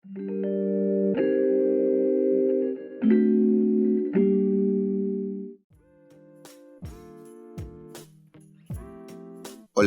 Hola,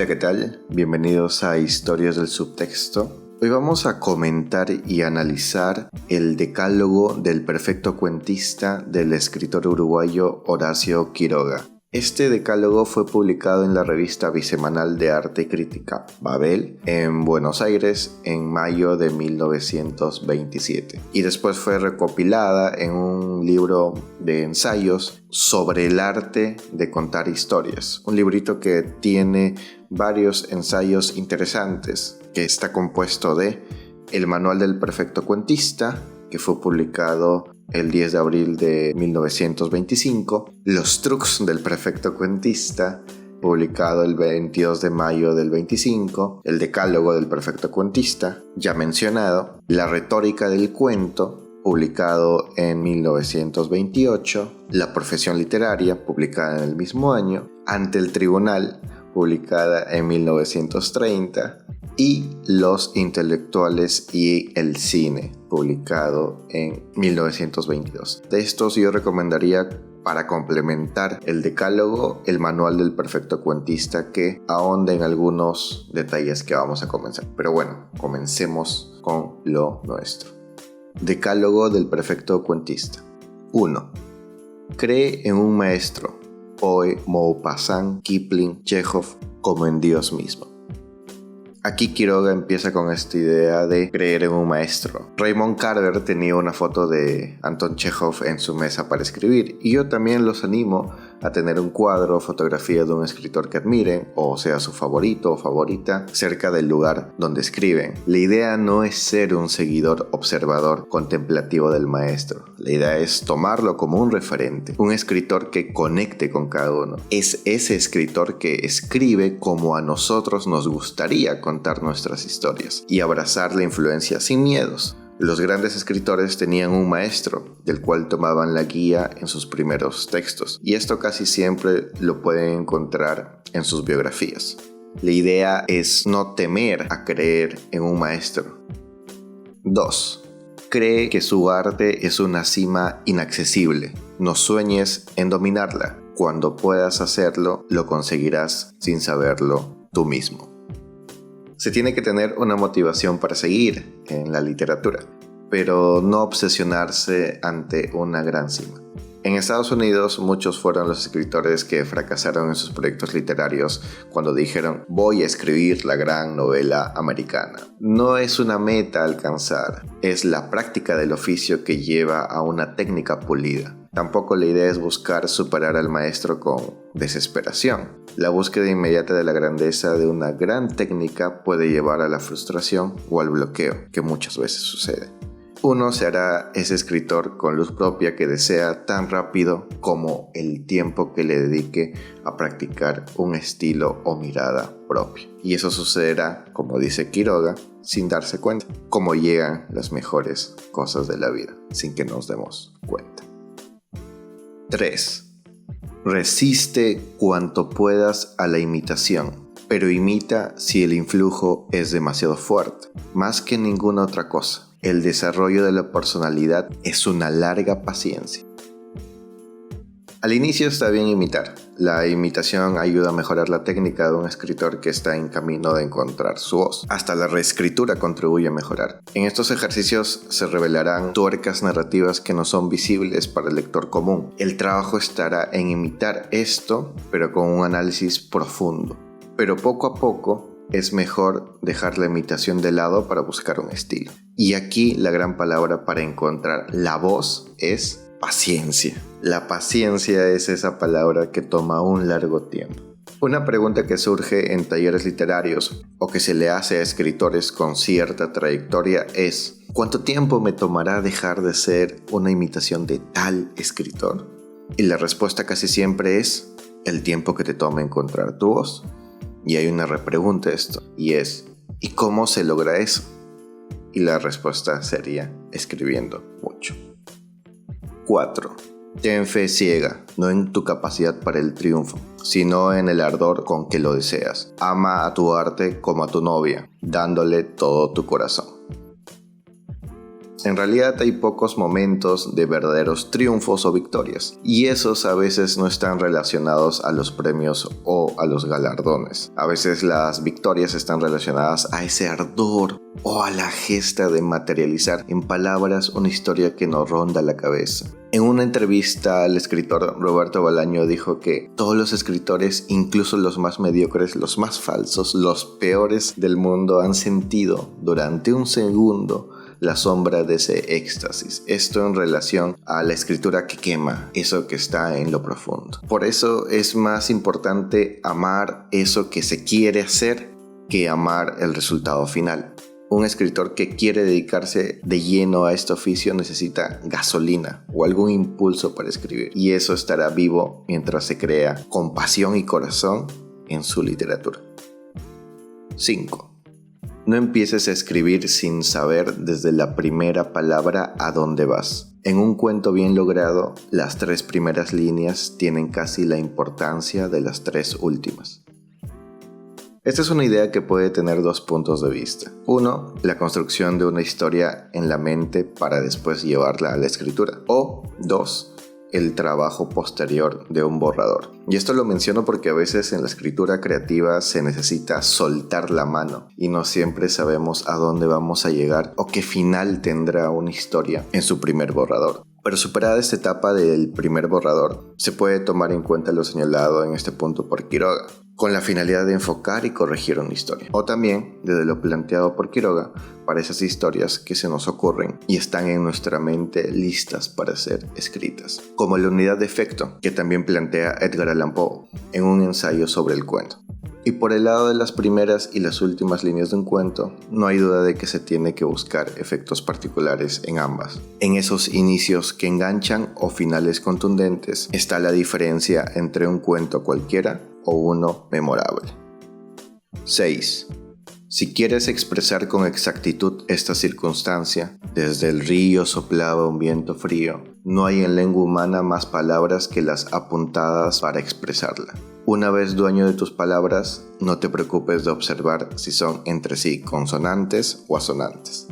¿qué tal? Bienvenidos a Historias del Subtexto. Hoy vamos a comentar y analizar el decálogo del perfecto cuentista del escritor uruguayo Horacio Quiroga. Este decálogo fue publicado en la revista bisemanal de arte y crítica Babel en Buenos Aires en mayo de 1927 y después fue recopilada en un libro de ensayos sobre el arte de contar historias, un librito que tiene varios ensayos interesantes, que está compuesto de El Manual del Perfecto Cuentista, que fue publicado el 10 de abril de 1925, Los Trucs del Perfecto Cuentista, publicado el 22 de mayo del 25, El Decálogo del Perfecto Cuentista, ya mencionado, La Retórica del Cuento, publicado en 1928, La Profesión Literaria, publicada en el mismo año, Ante el Tribunal, publicada en 1930, y Los Intelectuales y el Cine, publicado en 1922. De estos yo recomendaría, para complementar el decálogo, el Manual del Perfecto Cuentista, que ahonda en algunos detalles que vamos a comenzar. Pero bueno, comencemos con lo nuestro. Decálogo del Perfecto Cuentista. 1. Cree en un maestro, Poe, Maupassant, Kipling, Chekhov, como en Dios mismo. Aquí Quiroga empieza con esta idea de creer en un maestro. Raymond Carver tenía una foto de Anton Chekhov en su mesa para escribir, y yo también los animo a tener un cuadro o fotografía de un escritor que admiren, o sea su favorito o favorita, cerca del lugar donde escriben. La idea no es ser un seguidor observador contemplativo del maestro. La idea es tomarlo como un referente, un escritor que conecte con cada uno. Es ese escritor que escribe como a nosotros nos gustaría contar nuestras historias y abrazar la influencia sin miedos. Los grandes escritores tenían un maestro del cual tomaban la guía en sus primeros textos, y esto casi siempre lo pueden encontrar en sus biografías. La idea es no temer a creer en un maestro. 2. Cree que su arte es una cima inaccesible. No sueñes en dominarla. Cuando puedas hacerlo, lo conseguirás sin saberlo tú mismo. Se tiene que tener una motivación para seguir en la literatura, pero no obsesionarse ante una gran cima. En Estados Unidos, muchos fueron los escritores que fracasaron en sus proyectos literarios cuando dijeron: voy a escribir la gran novela americana. No es una meta a alcanzar, es la práctica del oficio que lleva a una técnica pulida. Tampoco la idea es buscar superar al maestro con desesperación. La búsqueda inmediata de la grandeza de una gran técnica puede llevar a la frustración o al bloqueo, que muchas veces sucede. Uno se hará ese escritor con luz propia que desea tan rápido como el tiempo que le dedique a practicar un estilo o mirada propia. Y eso sucederá, como dice Quiroga, sin darse cuenta, como llegan las mejores cosas de la vida, sin que nos demos cuenta. 3. Resiste cuanto puedas a la imitación, pero imita si el influjo es demasiado fuerte. Más que ninguna otra cosa, el desarrollo de la personalidad es una larga paciencia. Al inicio está bien imitar. La imitación ayuda a mejorar la técnica de un escritor que está en camino de encontrar su voz. Hasta la reescritura contribuye a mejorar. En estos ejercicios se revelarán tuercas narrativas que no son visibles para el lector común. El trabajo estará en imitar esto, pero con un análisis profundo. Pero poco a poco es mejor dejar la imitación de lado para buscar un estilo. Y aquí la gran palabra para encontrar la voz es paciencia. La paciencia es esa palabra que toma un largo tiempo. Una pregunta que surge en talleres literarios o que se le hace a escritores con cierta trayectoria es: ¿cuánto tiempo me tomará dejar de ser una imitación de tal escritor? Y la respuesta casi siempre es: el tiempo que te toma encontrar tu voz. Y hay una repregunta a esto, y es: ¿y cómo se logra eso? Y la respuesta sería: escribiendo mucho. 4. Ten fe ciega, no en tu capacidad para el triunfo, sino en el ardor con que lo deseas. Ama a tu arte como a tu novia, dándole todo tu corazón. En realidad hay pocos momentos de verdaderos triunfos o victorias, y esos a veces no están relacionados a los premios o a los galardones. A veces las victorias están relacionadas a ese ardor o a la gesta de materializar en palabras una historia que nos ronda la cabeza. En una entrevista, el escritor Roberto Bolaño dijo que todos los escritores, incluso los más mediocres, los más falsos, los peores del mundo, han sentido durante un segundo la sombra de ese éxtasis. Esto en relación a la escritura que quema, eso que está en lo profundo. Por eso es más importante amar eso que se quiere hacer que amar el resultado final. Un escritor que quiere dedicarse de lleno a este oficio necesita gasolina o algún impulso para escribir, y eso estará vivo mientras se crea con pasión y corazón en su literatura. 5. No empieces a escribir sin saber desde la primera palabra a dónde vas. En un cuento bien logrado, las 3 primeras líneas tienen casi la importancia de las 3 últimas. Esta es una idea que puede tener 2 puntos de vista. 1, la construcción de una historia en la mente para después llevarla a la escritura. O 2, el trabajo posterior de un borrador. Y esto lo menciono porque a veces en la escritura creativa se necesita soltar la mano y no siempre sabemos a dónde vamos a llegar o qué final tendrá una historia en su primer borrador. Pero superada esta etapa del primer borrador, se puede tomar en cuenta lo señalado en este punto por Quiroga, con la finalidad de enfocar y corregir una historia. O también, desde lo planteado por Quiroga, para esas historias que se nos ocurren y están en nuestra mente listas para ser escritas. Como la unidad de efecto, que también plantea Edgar Allan Poe en un ensayo sobre el cuento. Y por el lado de las primeras y las últimas líneas de un cuento, no hay duda de que se tiene que buscar efectos particulares en ambas. En esos inicios que enganchan o finales contundentes está la diferencia entre un cuento cualquiera o uno memorable. 6. Si quieres expresar con exactitud esta circunstancia, desde el río soplaba un viento frío, no hay en lengua humana más palabras que las apuntadas para expresarla. Una vez dueño de tus palabras, no te preocupes de observar si son entre sí consonantes o asonantes.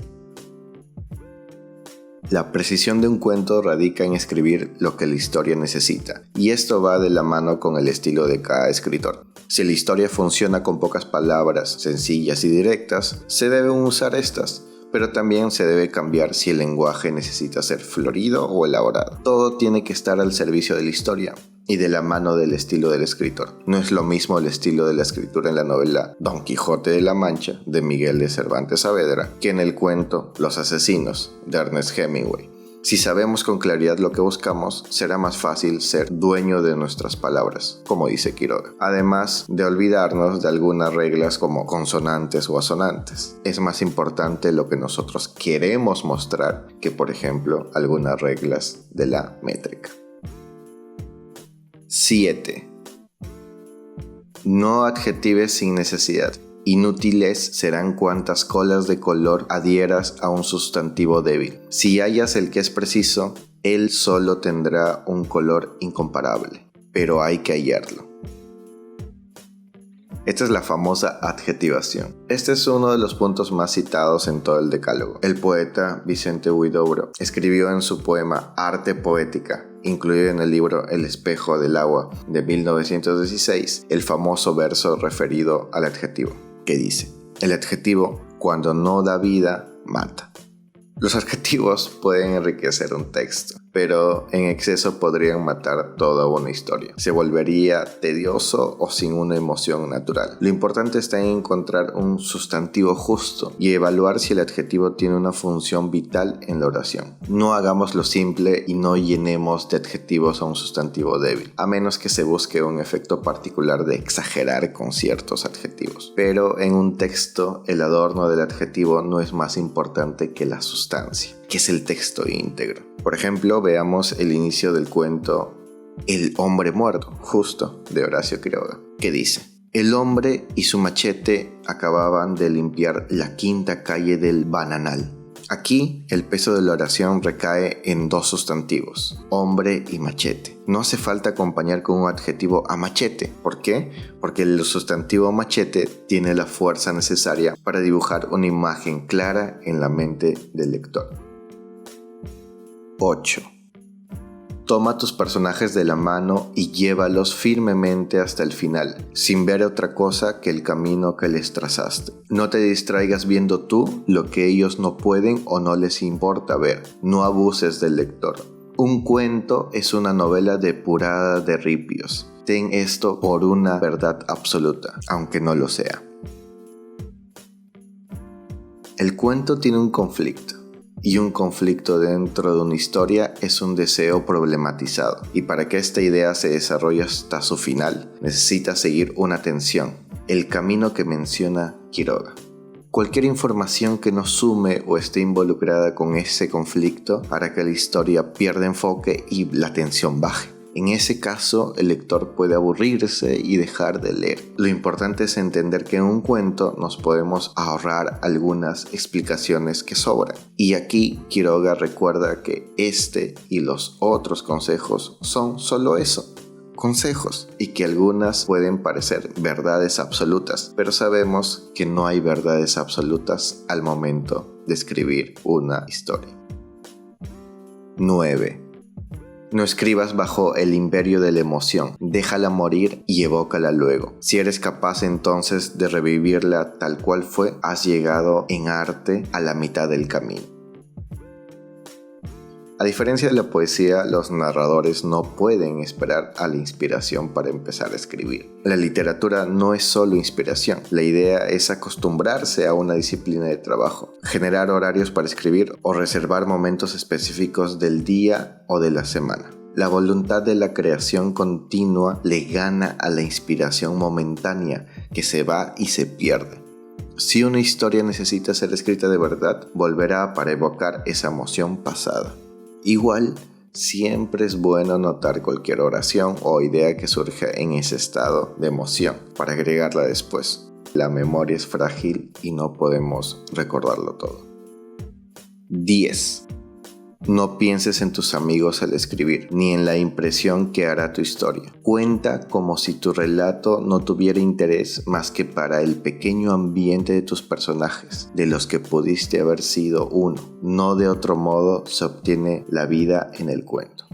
La precisión de un cuento radica en escribir lo que la historia necesita, y esto va de la mano con el estilo de cada escritor. Si la historia funciona con pocas palabras, sencillas y directas, se deben usar estas, pero también se debe cambiar si el lenguaje necesita ser florido o elaborado. Todo tiene que estar al servicio de la historia y de la mano del estilo del escritor. No es lo mismo el estilo de la escritura en la novela Don Quijote de la Mancha de Miguel de Cervantes Saavedra que en el cuento Los asesinos de Ernest Hemingway. Si sabemos con claridad lo que buscamos, será más fácil ser dueño de nuestras palabras, como dice Quiroga. Además de olvidarnos de algunas reglas como consonantes o asonantes. Es más importante lo que nosotros queremos mostrar que, por ejemplo, algunas reglas de la métrica. 7. No adjetives sin necesidad. Inútiles serán cuantas colas de color adhieras a un sustantivo débil. Si hallas el que es preciso, él solo tendrá un color incomparable, pero hay que hallarlo. Esta es la famosa adjetivación. Este es uno de los puntos más citados en todo el Decálogo. El poeta Vicente Huidobro escribió en su poema Arte Poética, incluido en el libro El espejo del agua de 1916, el famoso verso referido al adjetivo, que dice: el adjetivo, cuando no da vida, mata. Los adjetivos pueden enriquecer un texto, pero en exceso podrían matar toda una historia. Se volvería tedioso o sin una emoción natural. Lo importante está en encontrar un sustantivo justo y evaluar si el adjetivo tiene una función vital en la oración. No hagamos lo simple y no llenemos de adjetivos a un sustantivo débil, a menos que se busque un efecto particular de exagerar con ciertos adjetivos. Pero en un texto, el adorno del adjetivo no es más importante que la sustancia, que es el texto íntegro. Por ejemplo, veamos el inicio del cuento El hombre muerto, justo, de Horacio Quiroga, que dice: el hombre y su machete acababan de limpiar la quinta calle del Bananal. Aquí, el peso de la oración recae en 2 sustantivos, hombre y machete. No hace falta acompañar con un adjetivo a machete. ¿Por qué? Porque el sustantivo machete tiene la fuerza necesaria para dibujar una imagen clara en la mente del lector. 8. Toma tus personajes de la mano y llévalos firmemente hasta el final, sin ver otra cosa que el camino que les trazaste. No te distraigas viendo tú lo que ellos no pueden o no les importa ver. No abuses del lector. Un cuento es una novela depurada de ripios. Ten esto por una verdad absoluta, aunque no lo sea. El cuento tiene un conflicto. Y un conflicto dentro de una historia es un deseo problematizado. Y para que esta idea se desarrolle hasta su final, necesita seguir una tensión, el camino que menciona Quiroga. Cualquier información que no sume o esté involucrada con ese conflicto hará que la historia pierda enfoque y la tensión baje. En ese caso, el lector puede aburrirse y dejar de leer. Lo importante es entender que en un cuento nos podemos ahorrar algunas explicaciones que sobran. Y aquí Quiroga recuerda que este y los otros consejos son solo eso, consejos, y que algunas pueden parecer verdades absolutas, pero sabemos que no hay verdades absolutas al momento de escribir una historia. 9. No escribas bajo el imperio de la emoción, déjala morir y evócala luego. Si eres capaz entonces de revivirla tal cual fue, has llegado en arte a la mitad del camino. A diferencia de la poesía, los narradores no pueden esperar a la inspiración para empezar a escribir. La literatura no es solo inspiración, la idea es acostumbrarse a una disciplina de trabajo, generar horarios para escribir o reservar momentos específicos del día o de la semana. La voluntad de la creación continua le gana a la inspiración momentánea que se va y se pierde. Si una historia necesita ser escrita de verdad, volverá para evocar esa emoción pasada. Igual, siempre es bueno notar cualquier oración o idea que surja en ese estado de emoción para agregarla después. La memoria es frágil y no podemos recordarlo todo. 10. No pienses en tus amigos al escribir, ni en la impresión que hará tu historia. Cuenta como si tu relato no tuviera interés más que para el pequeño ambiente de tus personajes, de los que pudiste haber sido uno. No de otro modo se obtiene la vida en el cuento.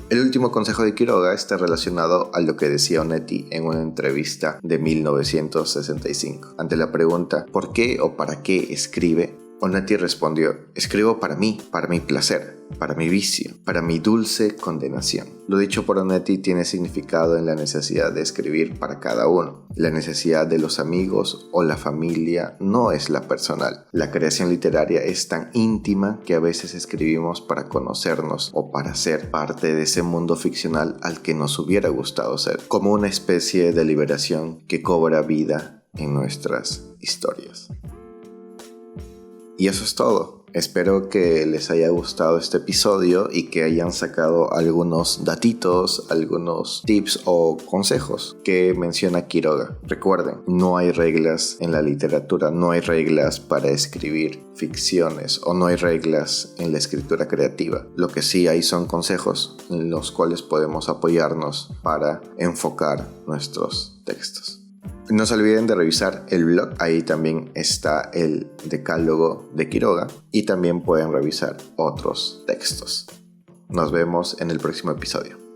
El último consejo de Quiroga está relacionado a lo que decía Onetti en una entrevista de 1965. Ante la pregunta ¿por qué o para qué escribe?, Onetti respondió: escribo para mí, para mi placer, para mi vicio, para mi dulce condenación. Lo dicho por Onetti tiene significado en la necesidad de escribir para cada uno. La necesidad de los amigos o la familia no es la personal. La creación literaria es tan íntima que a veces escribimos para conocernos o para ser parte de ese mundo ficcional al que nos hubiera gustado ser, como una especie de liberación que cobra vida en nuestras historias. Y eso es todo. Espero que les haya gustado este episodio y que hayan sacado algunos datitos, algunos tips o consejos que menciona Quiroga. Recuerden, no hay reglas en la literatura, no hay reglas para escribir ficciones o no hay reglas en la escritura creativa. Lo que sí hay son consejos en los cuales podemos apoyarnos para enfocar nuestros textos. No se olviden de revisar el blog, ahí también está el decálogo de Quiroga y también pueden revisar otros textos. Nos vemos en el próximo episodio.